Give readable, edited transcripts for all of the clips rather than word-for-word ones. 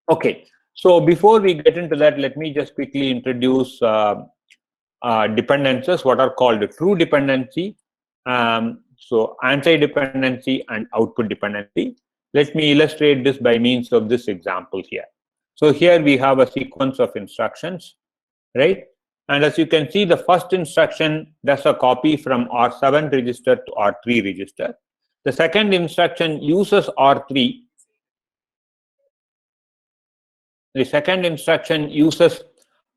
Okay, so before we get into that, let me just quickly introduce dependencies, what are called true dependency, so anti-dependency and output dependency. Let me illustrate this by means of this example here. So here we have a sequence of instructions, right? And as you can see, the first instruction does a copy from R7 register to R3 register. The second instruction uses R3. The second instruction uses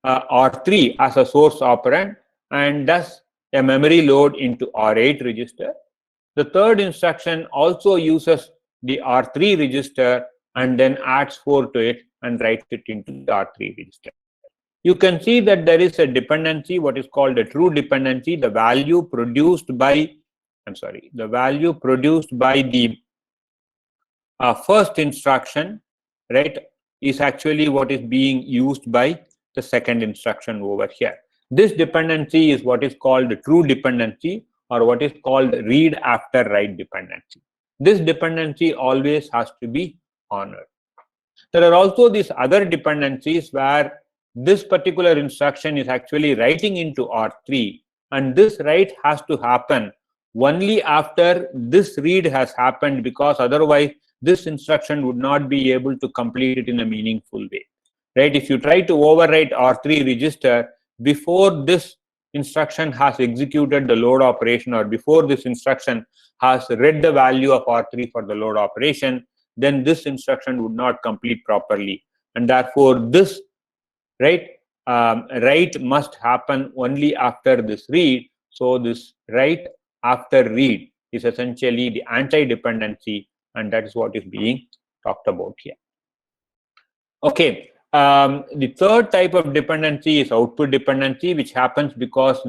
R3 as a source operand and does a memory load into R8 register. The third instruction also uses the R3 register and then adds 4 to it and writes it into the R3 register. You can see that there is a dependency, what is called a true dependency. The value produced by, the value produced by the first instruction, right, is actually what is being used by the second instruction over here. This dependency is what is called true dependency, or what is called read after write dependency. This dependency always has to be honored. There are also these other dependencies where this particular instruction is actually writing into R3, and this write has to happen only after this read has happened, because otherwise this instruction would not be able to complete it in a meaningful way, right? If you try to overwrite R3 register before this instruction has executed the load operation, or before this instruction has read the value of R3 for the load operation, then this instruction would not complete properly, and therefore this write must happen only after this read. So this write after read is essentially the anti-dependency, and that is what is being talked about here. Okay, the third type of dependency is output dependency, which happens because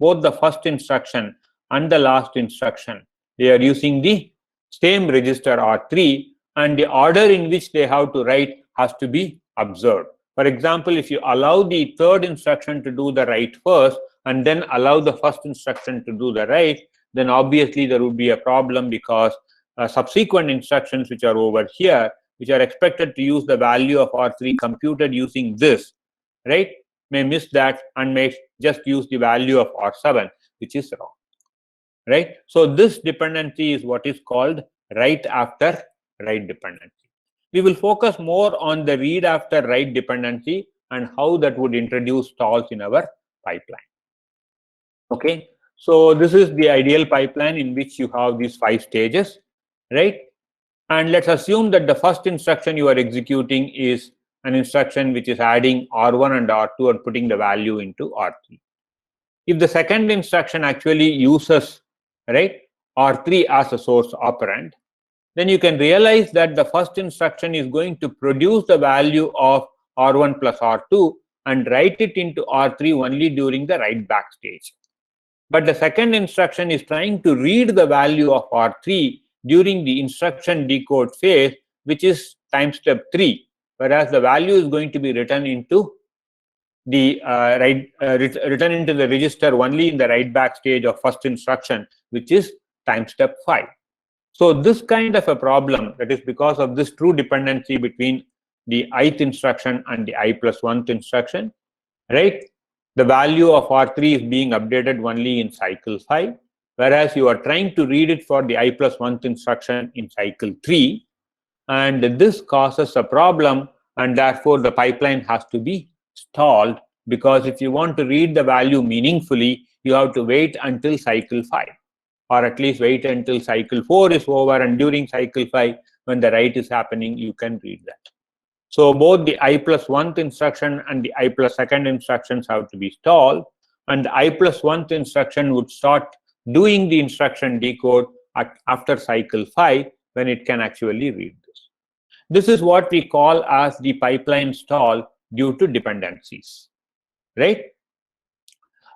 both the first instruction and the last instruction, they are using the same register R3, and the order in which they have to write has to be observed. For example, if you allow the third instruction to do the write first and then allow the first instruction to do the write, then obviously there would be a problem, because subsequent instructions which are over here, which are expected to use the value of R3 computed using this, right, may miss that and may just use the value of R7, which is wrong, right? So this dependency is what is called write after write dependency. We will focus more on the read after write dependency and how that would introduce stalls in our pipeline. Okay, so this is the ideal pipeline in which you have these 5 stages, right? And let's assume that the first instruction you are executing is an instruction which is adding R1 and R2 and putting the value into R3. If the second instruction actually uses, right, R3 as a source operand, then you can realize that the first instruction is going to produce the value of R1 plus R2 and write it into R3 only during the write back stage. But the second instruction is trying to read the value of R3 during the instruction decode phase, which is time step 3, whereas the value is going to be written into the written into the register only in the write back stage of first instruction, which is time step 5. So this kind of a problem, that is because of this true dependency between the ith instruction and the I plus 1th instruction, right? The value of R3 is being updated only in cycle 5, whereas you are trying to read it for the I plus 1th instruction in cycle 3, and this causes a problem, and therefore the pipeline has to be stalled, because if you want to read the value meaningfully, you have to wait until cycle 5, or at least wait until cycle 4 is over, and during cycle 5, when the write is happening, you can read that. So both the I plus 1th instruction and the I plus 2nd instructions have to be stalled, and the I plus 1th instruction would start doing the instruction decode after cycle 5, when it can actually read this. This is what we call as the pipeline stall due to dependencies, right?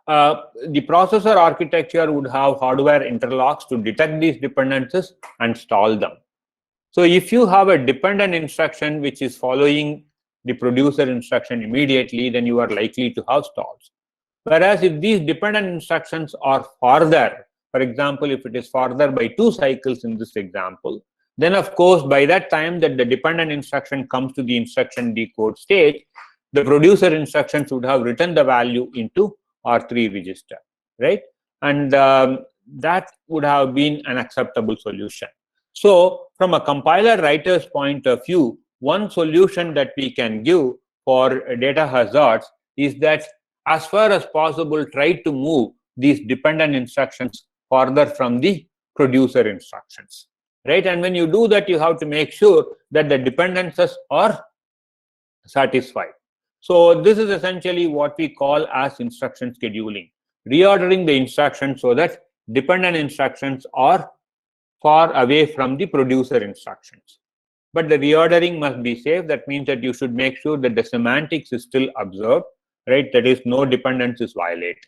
The processor architecture would have hardware interlocks to detect these dependencies and stall them. So if you have a dependent instruction which is following the producer instruction immediately, then you are likely to have stalls. Whereas if these dependent instructions are farther, for example, if it is farther by 2 cycles in this example, Then of course, by that time that the dependent instruction comes to the instruction decode stage, the producer instructions would have written the value into R3 register, right? And that would have been an acceptable solution. So from a compiler writer's point of view, one solution that we can give for data hazards is that as far as possible, try to move these dependent instructions further from the producer instructions, right? And when you do that, you have to make sure that the dependencies are satisfied. So this is essentially what we call as instruction scheduling, reordering the instructions so that dependent instructions are far away from the producer instructions. But the reordering must be safe. That means that you should make sure that the semantics is still observed, right? That is, no dependence is violated.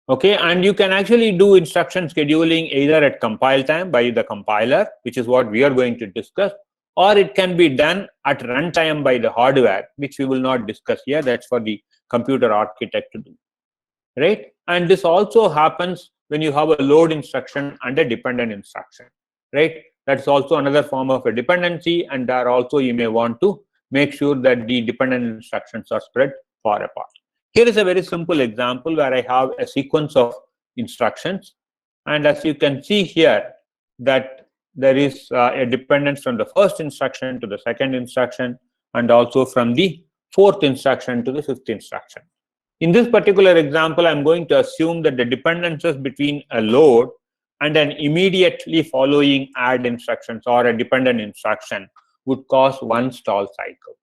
Okay, and you can actually do instruction scheduling either at compile time by the compiler, which is what we are going to discuss, or it can be done at runtime by the hardware, which we will not discuss here. That's for the computer architect to do, right? And this also happens when you have a load instruction and a dependent instruction, right? That's also another form of a dependency, and there also you may want to make sure that the dependent instructions are spread far apart. Here is a very simple example where I have a sequence of instructions, and as you can see here that there is a dependence from the first instruction to the second instruction, and also from the fourth instruction to the fifth instruction. In this particular example, I'm going to assume that the dependencies between a load and an immediately following add instructions or a dependent instruction would cause one stall cycle.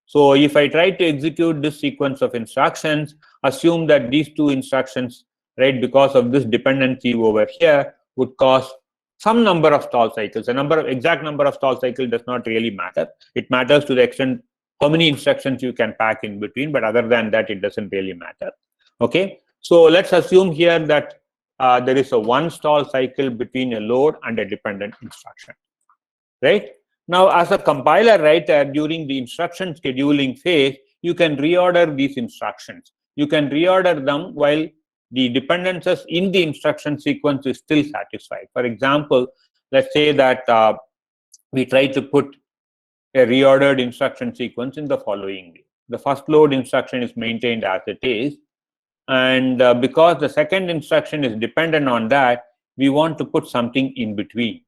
So if I try to execute this sequence of instructions, assume that these two instructions, right, because of this dependency over here, would cause some number of stall cycles. The exact number of stall cycles does not really matter. It matters to the extent how many instructions you can pack in between, but other than that, it doesn't really matter. Okay, so let's assume here that there is a one stall cycle between a load and a dependent instruction, right? Now, as a compiler writer, during the instruction scheduling phase, you can reorder these instructions. You can reorder them while the dependencies in the instruction sequence is still satisfied. For example, let's say that we try to put a reordered instruction sequence in the following way. The first load instruction is maintained as it is, and because the second instruction is dependent on that, we want to put something in between,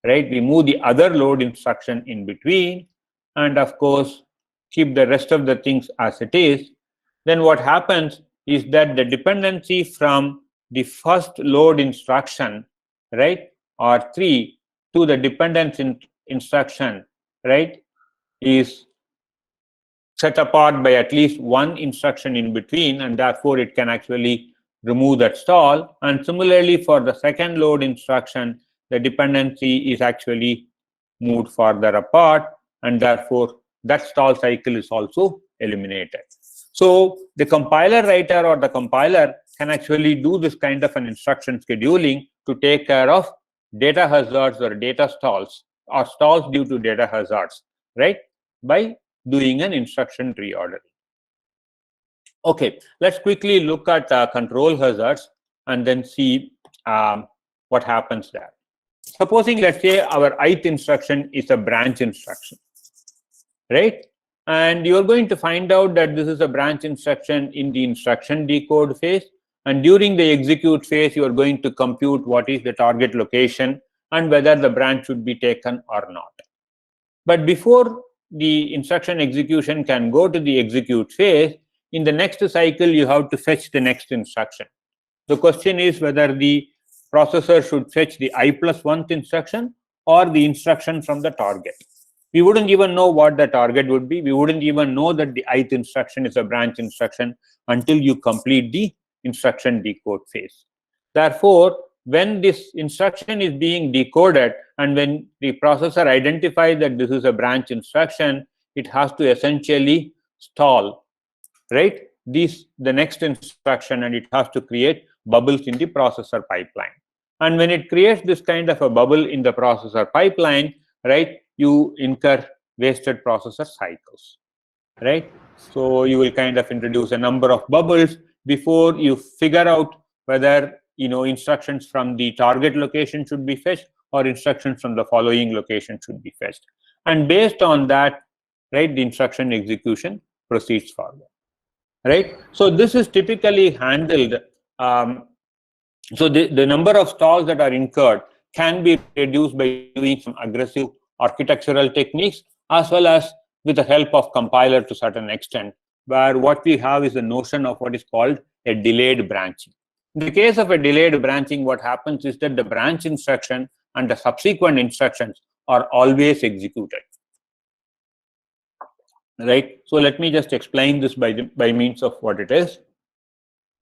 right? We move the other load instruction in between, and of course keep the rest of the things as it is. Then what happens is that the dependency from the first load instruction, right, R3 to the dependence instruction, right, is set apart by at least one instruction in between, and therefore it can actually remove that stall. And similarly for the second load instruction, the dependency is actually moved further apart, and therefore that stall cycle is also eliminated. So the compiler writer or the compiler can actually do this kind of an instruction scheduling to take care of data hazards or data stalls or stalls due to data hazards, right, by doing an instruction reordering. Okay, let's quickly look at control hazards and then see what happens there. Supposing, let's say, our ith instruction is a branch instruction, right? And you're going to find out that this is a branch instruction in the instruction decode phase. And during the execute phase, you are going to compute what is the target location and whether the branch should be taken or not. But before the instruction execution can go to the execute phase, in the next cycle, you have to fetch the next instruction. The question is whether the processor should fetch the i+1th instruction or the instruction from the target. We wouldn't even know what the target would be. We wouldn't even know that the ith instruction is a branch instruction until you complete the instruction decode phase. Therefore, when this instruction is being decoded and when the processor identifies that this is a branch instruction, it has to essentially stall, right, the next instruction, and it has to create bubbles in the processor pipeline. And when it creates this kind of a bubble in the processor pipeline, right, you incur wasted processor cycles, right? So you will kind of introduce a number of bubbles before you figure out whether instructions from the target location should be fetched or instructions from the following location should be fetched. And based on that, right, the instruction execution proceeds forward, right? So this is typically handled. So the number of stalls that are incurred can be reduced by doing some aggressive architectural techniques, as well as with the help of compiler to a certain extent, where what we have is the notion of what is called a delayed branching. In the case of a delayed branching, what happens is that the branch instruction and the subsequent instructions are always executed, right? So let me just explain this by means of what it is.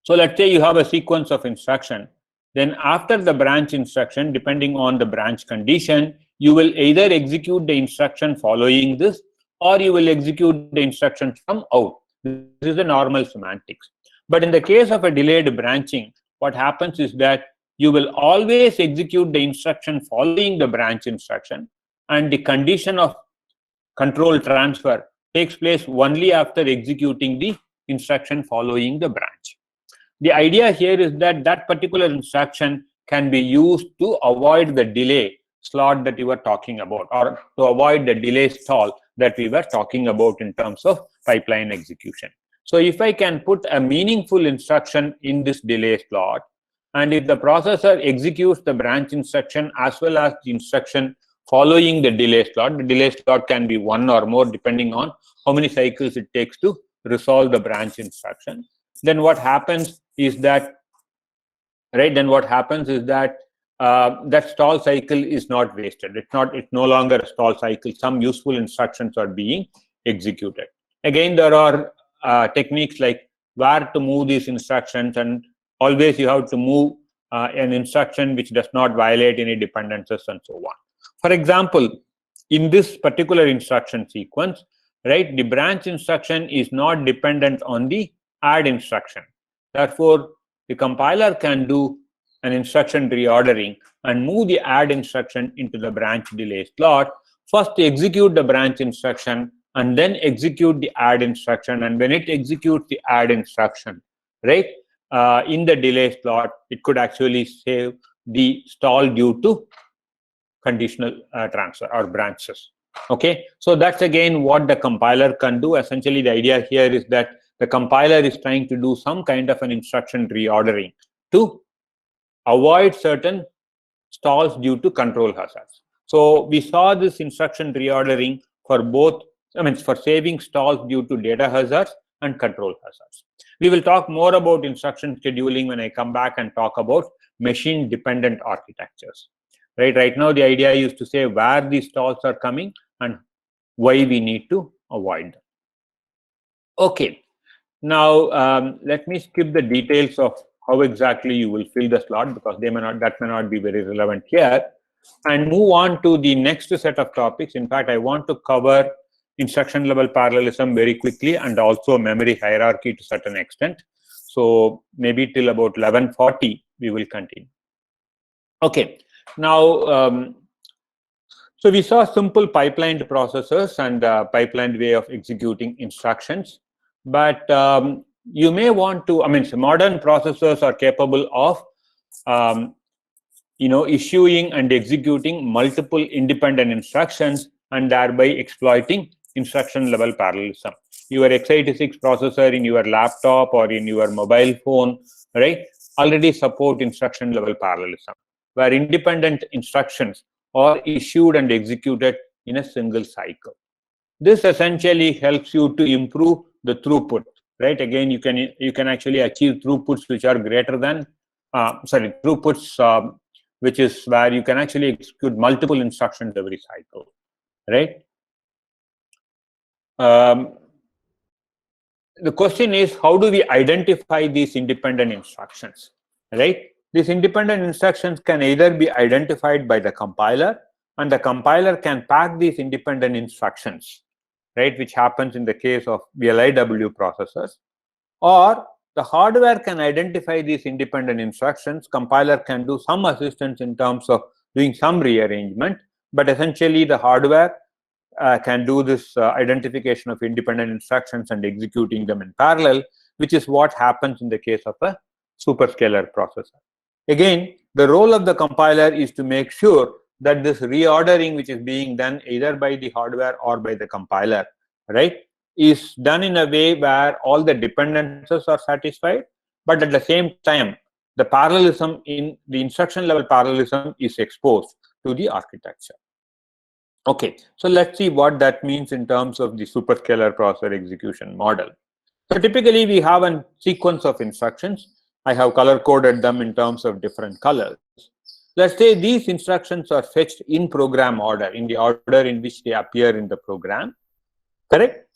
So let's say you have a sequence of instruction. Then after the branch instruction, depending on the branch condition, you will either execute the instruction following this, or you will execute the instruction from out. This is the normal semantics. But in the case of a delayed branching, what happens is that you will always execute the instruction following the branch instruction, and the condition of control transfer takes place only after executing the instruction following the branch. The idea here is that that particular instruction can be used to avoid the delay slot that you were talking about, or to avoid the delay stall that we were talking about in terms of pipeline execution. So if I can put a meaningful instruction in this delay slot, and if the processor executes the branch instruction as well as the instruction following the delay slot can be one or more depending on how many cycles it takes to resolve the branch instruction. Then what happens is that, right? Then what happens is that that stall cycle is not wasted. It's no longer a stall cycle. Some useful instructions are being executed. Again, there are techniques like where to move these instructions, and always you have to move an instruction which does not violate any dependencies and so on. For example, in this particular instruction sequence, right, the branch instruction is not dependent on the add instruction. Therefore, the compiler can do an instruction reordering and move the add instruction into the branch delay slot. First, execute the branch instruction and then execute the add instruction. And when it executes the add instruction, right, in the delay slot, it could actually save the stall due to conditional transfer or branches. Okay, so that's again what the compiler can do. Essentially, the idea here is that the compiler is trying to do some kind of an instruction reordering to avoid certain stalls due to control hazards. So we saw this instruction reordering for both, for saving stalls due to data hazards and control hazards. We will talk more about instruction scheduling when I come back and talk about machine dependent architectures. Right now, the idea is to say where these stalls are coming and why we need to avoid them. Okay, now let me skip the details of how exactly you will fill the slot, because that may not be very relevant here, and move on to the next set of topics. In fact, I want to cover instruction level parallelism very quickly, and also memory hierarchy to a certain extent. So maybe till about 11:40 we will continue. Okay. Now, so we saw simple pipelined processors and pipelined way of executing instructions, but you may want to, modern processors are capable of, issuing and executing multiple independent instructions and thereby exploiting instruction level parallelism. Your x86 processor in your laptop or in your mobile phone, right, already support instruction level parallelism, where independent instructions are issued and executed in a single cycle. This essentially helps you to improve the throughput, right? Again, you can actually achieve throughputs which are greater than, throughputs which is where you can actually execute multiple instructions every cycle, right? The question is, how do we identify these independent instructions, right? These independent instructions can either be identified by the compiler, and the compiler can pack these independent instructions, right, which happens in the case of VLIW processors, or the hardware can identify these independent instructions. Compiler can do some assistance in terms of doing some rearrangement, but essentially the hardware can do this identification of independent instructions and executing them in parallel, which is what happens in the case of a superscalar processor. Again, the role of the compiler is to make sure that this reordering which is being done either by the hardware or by the compiler, right, is done in a way where all the dependencies are satisfied, but at the same time the parallelism in the instruction level parallelism is exposed to the architecture. Okay, so let's see what that means in terms of the superscalar processor execution model. So typically we have a sequence of instructions. I have color coded them in terms of different colors. Let's say these instructions are fetched in program order, in the order in which they appear in the program, correct?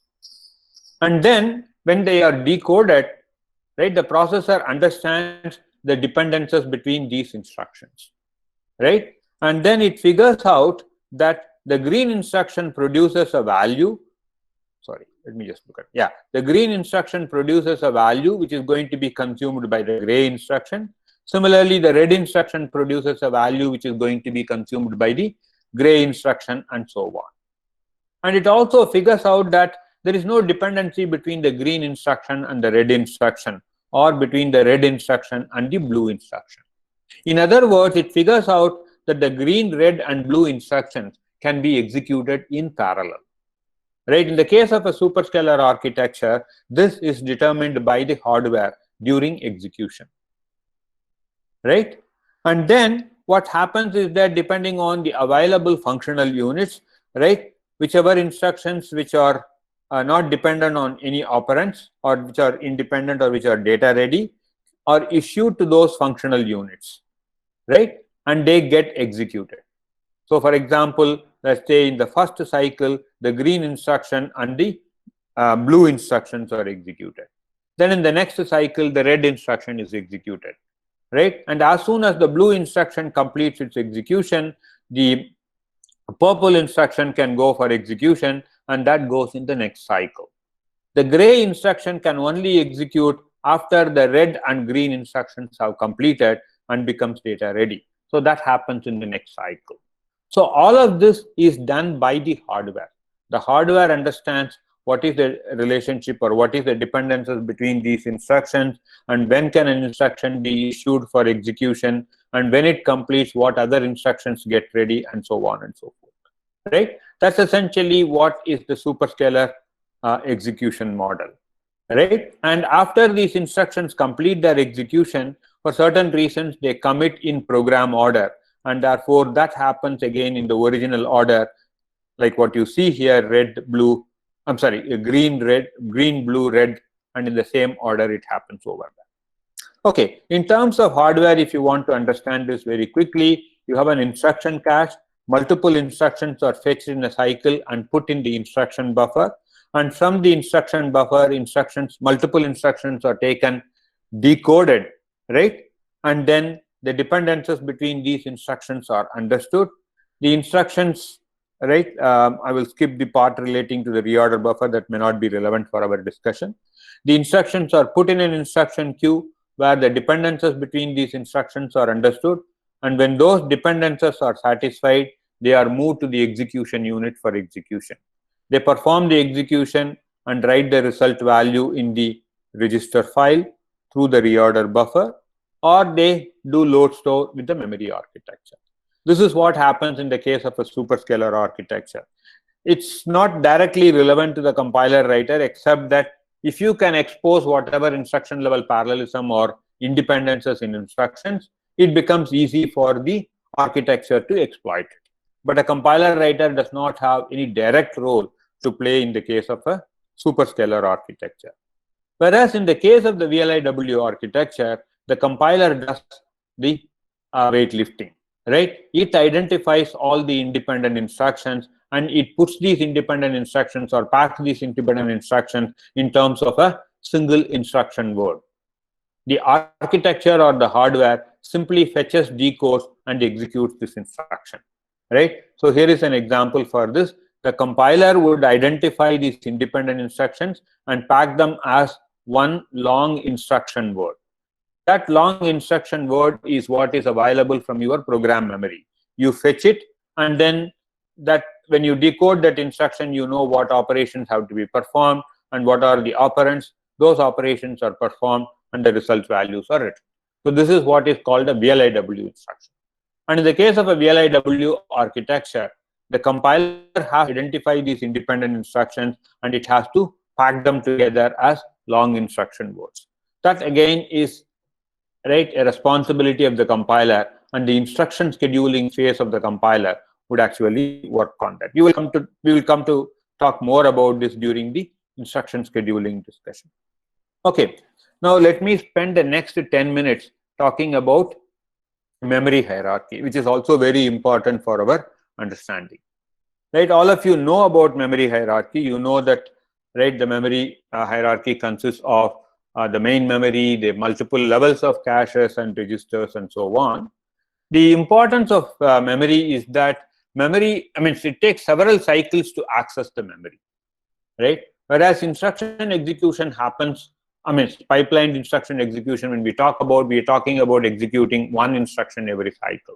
And then when they are decoded, right, the processor understands the dependencies between these instructions, right? And then it figures out that the green instruction produces a value. Sorry, let me just look at, yeah, the green instruction produces a value which is going to be consumed by the gray instruction. Similarly, the red instruction produces a value which is going to be consumed by the gray instruction, and so on. And it also figures out that there is no dependency between the green instruction and the red instruction, or between the red instruction and the blue instruction. In other words, it figures out that the green, red, and blue instructions can be executed in parallel. Right? In the case of a superscalar architecture, this is determined by the hardware during execution. Right? And then what happens is that depending on the available functional units, right, whichever instructions which are not dependent on any operands, or which are independent, or which are data ready, are issued to those functional units, right, and they get executed. So for example, let's say in the first cycle, the green instruction and the blue instructions are executed. Then in the next cycle, the red instruction is executed, right? And as soon as the blue instruction completes its execution, the purple instruction can go for execution, and that goes in the next cycle. The gray instruction can only execute after the red and green instructions have completed and becomes data ready. So that happens in the next cycle. So all of this is done by the hardware. The hardware understands what is the relationship, or what is the dependencies between these instructions, and when can an instruction be issued for execution, and when it completes, what other instructions get ready, and so on and so forth. Right? That's essentially what is the superscalar execution model. Right? And after these instructions complete their execution, for certain reasons they commit in program order, and therefore that happens again in the original order, like what you see here, red, blue, I'm sorry, green, red, green, blue, red, and in the same order it happens over there. Okay, in terms of hardware, if you want to understand this very quickly, you have an instruction cache. Multiple instructions are fetched in a cycle and put in the instruction buffer, and from the instruction buffer, multiple instructions are taken, decoded, right, and then the dependencies between these instructions are understood. The instructions, right, I will skip the part relating to the reorder buffer, that may not be relevant for our discussion. The instructions are put in an instruction queue where the dependencies between these instructions are understood, and when those dependencies are satisfied, they are moved to the execution unit for execution. They perform the execution and write the result value in the register file through the reorder buffer, or they do load store with the memory architecture. This is what happens in the case of a superscalar architecture. It's not directly relevant to the compiler writer, except that if you can expose whatever instruction level parallelism or independences in instructions, it becomes easy for the architecture to exploit it. But a compiler writer does not have any direct role to play in the case of a superscalar architecture. Whereas in the case of the VLIW architecture, the compiler does the weightlifting, right? It identifies all the independent instructions, and it puts these independent instructions, or packs these independent instructions in terms of a single instruction word. The architecture or the hardware simply fetches, decodes, and executes this instruction, right? So here is an example for this. The compiler would identify these independent instructions and pack them as one long instruction word. That long instruction word is what is available from your program memory. You fetch it, and then that when you decode that instruction, you know what operations have to be performed and what are the operands. Those operations are performed and the result values are written. So this is what is called a VLIW instruction. And in the case of a VLIW architecture, the compiler has to identify these independent instructions and it has to pack them together as long instruction words. That again is a responsibility of the compiler, and the instruction scheduling phase of the compiler would actually work on that. We will come to talk more about this during the instruction scheduling discussion. Okay, now let me spend the next 10 minutes talking about memory hierarchy, which is also very important for our understanding. Right, all of you know about memory hierarchy. You know that, right, the memory hierarchy consists of the main memory, the multiple levels of caches and registers and so on. The importance of memory is that memory, it takes several cycles to access the memory, right? Whereas instruction execution happens, pipeline instruction execution, when we are talking about executing one instruction every cycle.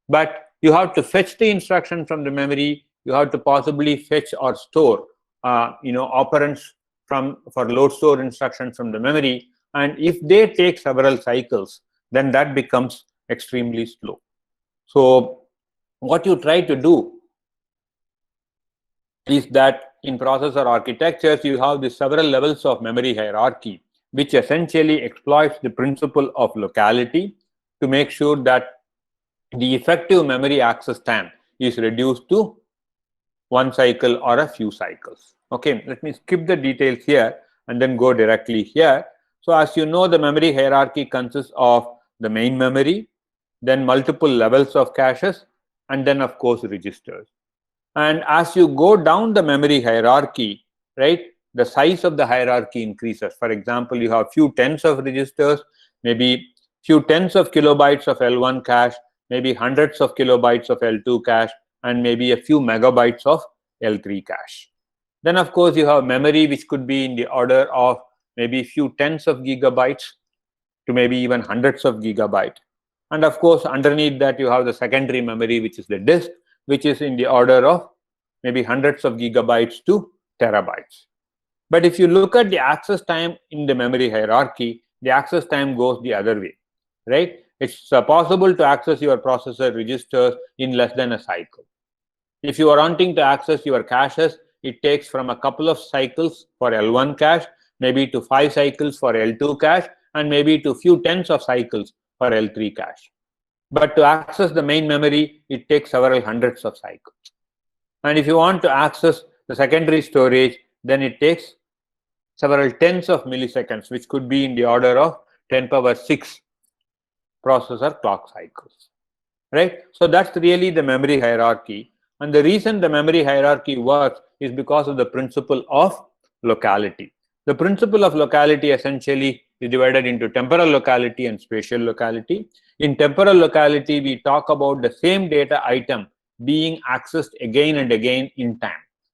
But you have to fetch the instruction from the memory. You have to possibly fetch or store, operands for load store instructions from the memory. And if they take several cycles, then that becomes extremely slow. So what you try to do is that in processor architectures, you have the several levels of memory hierarchy, which essentially exploits the principle of locality to make sure that the effective memory access time is reduced to one cycle or a few cycles. Okay, let me skip the details here and then go directly here. So as you know, the memory hierarchy consists of the main memory, then multiple levels of caches, and then of course registers. And as you go down the memory hierarchy, right, the size of the hierarchy increases. For example, you have few tens of registers, maybe few tens of kilobytes of L1 cache, maybe hundreds of kilobytes of L2 cache, and maybe a few megabytes of L3 cache. Then of course you have memory which could be in the order of maybe a few tens of gigabytes to maybe even hundreds of gigabytes. And of course underneath that you have the secondary memory, which is the disk, which is in the order of maybe hundreds of gigabytes to terabytes. But if you look at the access time in the memory hierarchy, the access time goes the other way, right? It's possible to access your processor registers in less than a cycle. If you are wanting to access your caches, it takes from a couple of cycles for L1 cache, maybe to 5 cycles for L2 cache, and maybe to few tens of cycles for L3 cache. But to access the main memory, it takes several hundreds of cycles. And if you want to access the secondary storage, then it takes several tens of milliseconds, which could be in the order of 10⁶ processor clock cycles, right? So that's really the memory hierarchy. And the reason the memory hierarchy works is because of the principle of locality. The principle of locality essentially is divided into temporal locality and spatial locality. In temporal locality, we talk about the same data item being accessed again and again in time.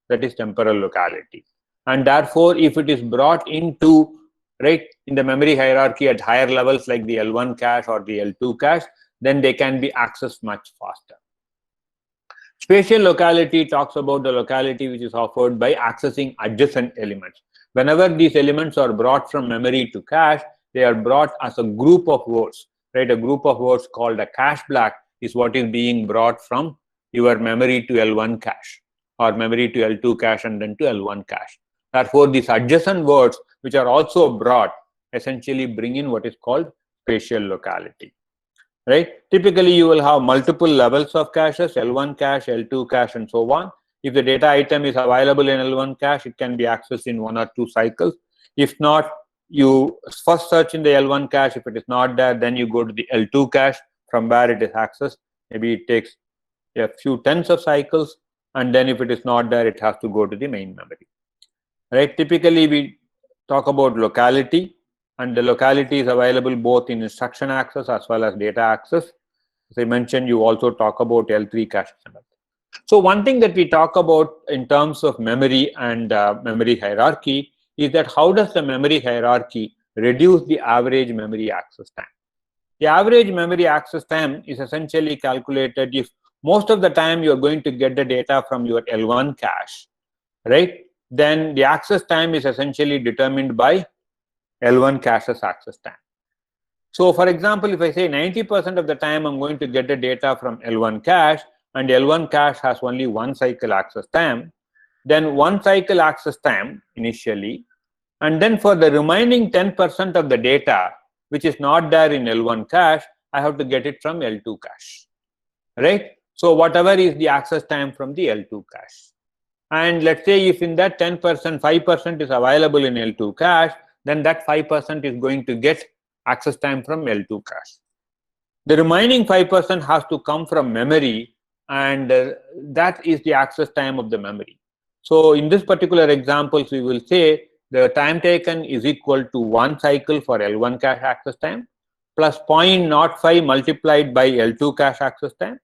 That is temporal locality. And therefore, if it is brought into, right, in the memory hierarchy at higher levels like the L1 cache or the L2 cache, then they can be accessed much faster. Spatial locality talks about the locality which is offered by accessing adjacent elements. Whenever these elements are brought from memory to cache, they are brought as a group of words, right? A group of words called a cache block is what is being brought from your memory to L1 cache or memory to L2 cache and then to L1 cache. Therefore, these adjacent words which are also brought essentially bring in what is called spatial locality. Right? Typically, you will have multiple levels of caches, L1 cache, L2 cache, and so on. If the data item is available in L1 cache, it can be accessed in 1 or 2 cycles. If not, you first search in the L1 cache. If it is not there, then you go to the L2 cache from where it is accessed. Maybe it takes a few tens of cycles. And then if it is not there, it has to go to the main memory. Right? Typically, we talk about locality. And the locality is available both in instruction access as well as data access. As I mentioned, you also talk about L3 caches. So one thing that we talk about in terms of memory and memory hierarchy is that how does the memory hierarchy reduce the average memory access time? The average memory access time is essentially calculated if most of the time you are going to get the data from your L1 cache, right? Then the access time is essentially determined by L1 cache's access time. So for example, if I say 90% of the time I'm going to get the data from L1 cache, and L1 cache has only one cycle access time, then one cycle access time initially, and then for the remaining 10% of the data which is not there in L1 cache, I have to get it from L2 cache, right? So whatever is the access time from the L2 cache. And let's say if in that 10%, 5% is available in L2 cache, then that 5% is going to get access time from L2 cache. The remaining 5% has to come from memory, and that is the access time of the memory. So in this particular example, we will say the time taken is equal to one cycle for L1 cache access time plus 0.05 multiplied by L2 cache access time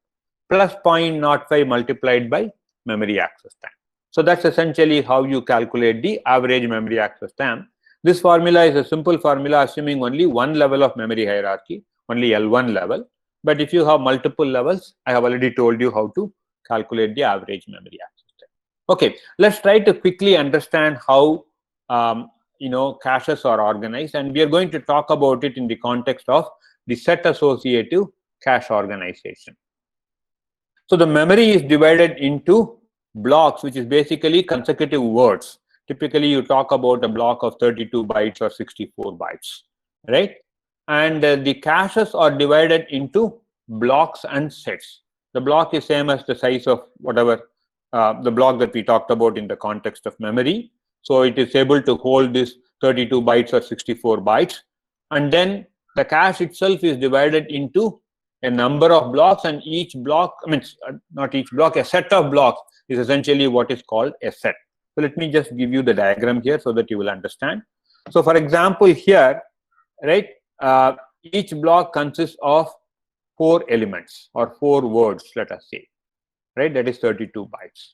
plus 0.05 multiplied by memory access time. So that's essentially how you calculate the average memory access time. This formula is a simple formula assuming only one level of memory hierarchy, only L1 level. But if you have multiple levels, I have already told you how to calculate the average memory access time. Okay, let's try to quickly understand how caches are organized, and we are going to talk about it in the context of the set associative cache organization. So the memory is divided into blocks, which is basically consecutive words. Typically, you talk about a block of 32 bytes or 64 bytes, right? And the caches are divided into blocks and sets. The block is same as the size of whatever the block that we talked about in the context of memory. So it is able to hold this 32 bytes or 64 bytes. And then the cache itself is divided into a number of blocks, and each block, not each block, a set of blocks is essentially what is called a set. So let me just give you the diagram here so that you will understand. So for example, here, right, each block consists of 4 elements or 4 words, let us say, right? That is 32 bytes.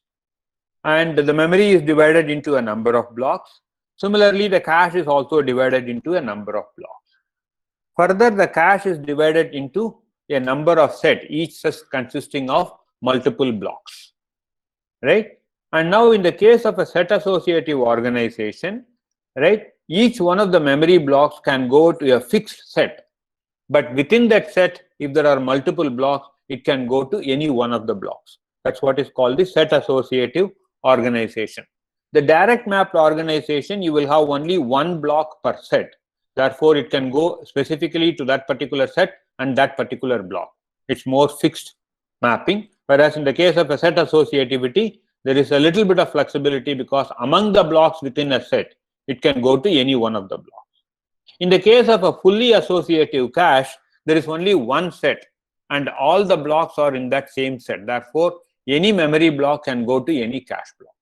And the memory is divided into a number of blocks. Similarly, the cache is also divided into a number of blocks. Further, the cache is divided into a number of sets, each set consisting of multiple blocks, right? And now in the case of a set associative organization, right, each one of the memory blocks can go to a fixed set, but within that set, if there are multiple blocks, it can go to any one of the blocks. That's what is called the set associative organization. The direct mapped organization, you will have only one block per set. Therefore, it can go specifically to that particular set and that particular block. It's more fixed mapping. Whereas in the case of a set associativity, there is a little bit of flexibility because among the blocks within a set, it can go to any one of the blocks. In the case of a fully associative cache, there is only one set and all the blocks are in that same set. Therefore, any memory block can go to any cache block.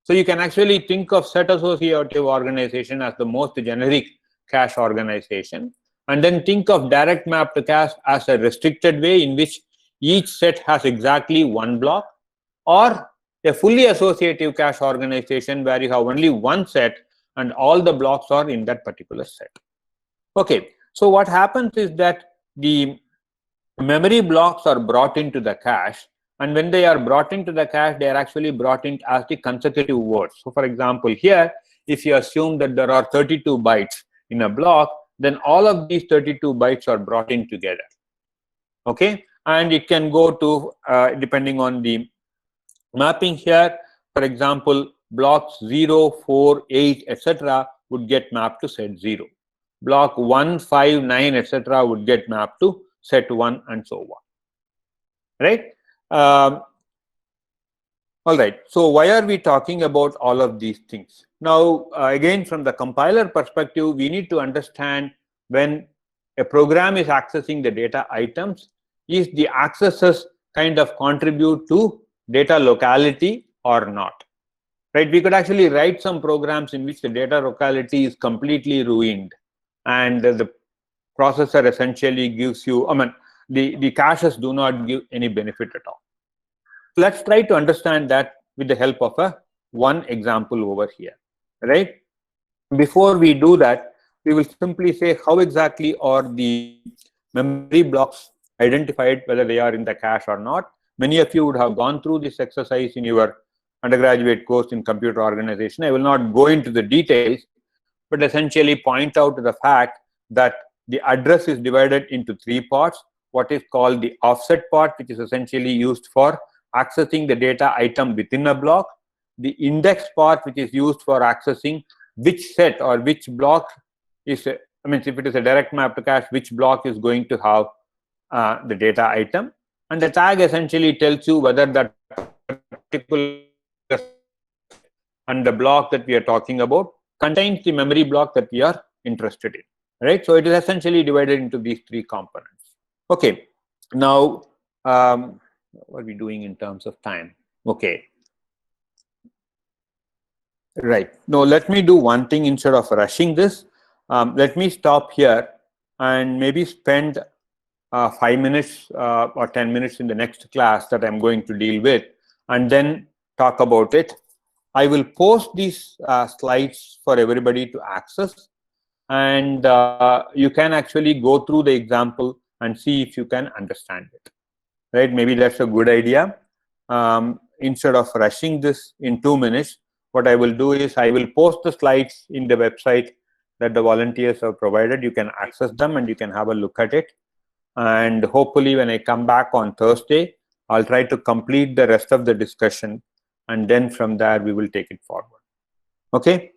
So you can actually think of set associative organization as the most generic cache organization, and then think of direct mapped cache as a restricted way in which each set has exactly one block, or a fully associative cache organization where you have only one set and all the blocks are in that particular set. Okay, so what happens is that the memory blocks are brought into the cache, and when they are brought into the cache, they are actually brought in as the consecutive words. So for example, here, if you assume that there are 32 bytes in a block, then all of these 32 bytes are brought in together. Okay, and it can go to, depending on the mapping here, for example, blocks 0, 4, 8, etc. would get mapped to set 0. Block 1, 5, 9, etc. would get mapped to set 1, and so on. Right? All right. So why are we talking about all of these things? Now, again, from the compiler perspective, we need to understand when a program is accessing the data items, is the accesses kind of contribute to data locality or not, right? We could actually write some programs in which the data locality is completely ruined and the processor essentially gives you, the caches do not give any benefit at all. Let's try to understand that with the help of one example over here, right? Before we do that, we will simply say how exactly are the memory blocks identified, whether they are in the cache or not. Many of you would have gone through this exercise in your undergraduate course in computer organization. I will not go into the details, but essentially point out to the fact that the address is divided into 3 parts. What is called the offset part, which is essentially used for accessing the data item within a block. The index part, which is used for accessing which set or which block is, I mean, if it is a direct map to cache, which block is going to have the data item. And the tag essentially tells you whether that particular and the block that we are talking about contains the memory block that we are interested in, right? So it is essentially divided into these 3 components. Okay, now what are we doing in terms of time? Okay, right. Now let me do one thing instead of rushing this. Let me stop here and maybe spend 5 minutes or 10 minutes in the next class that I'm going to deal with, and then talk about it. I will post these slides for everybody to access, and you can actually go through the example and see if you can understand it, right? Maybe that's a good idea. Instead of rushing this in 2 minutes, what I will do is I will post the slides in the website that the volunteers have provided. You can access them and you can have a look at it. And hopefully when I come back on Thursday, I'll try to complete the rest of the discussion, and then from there we will take it forward. Okay,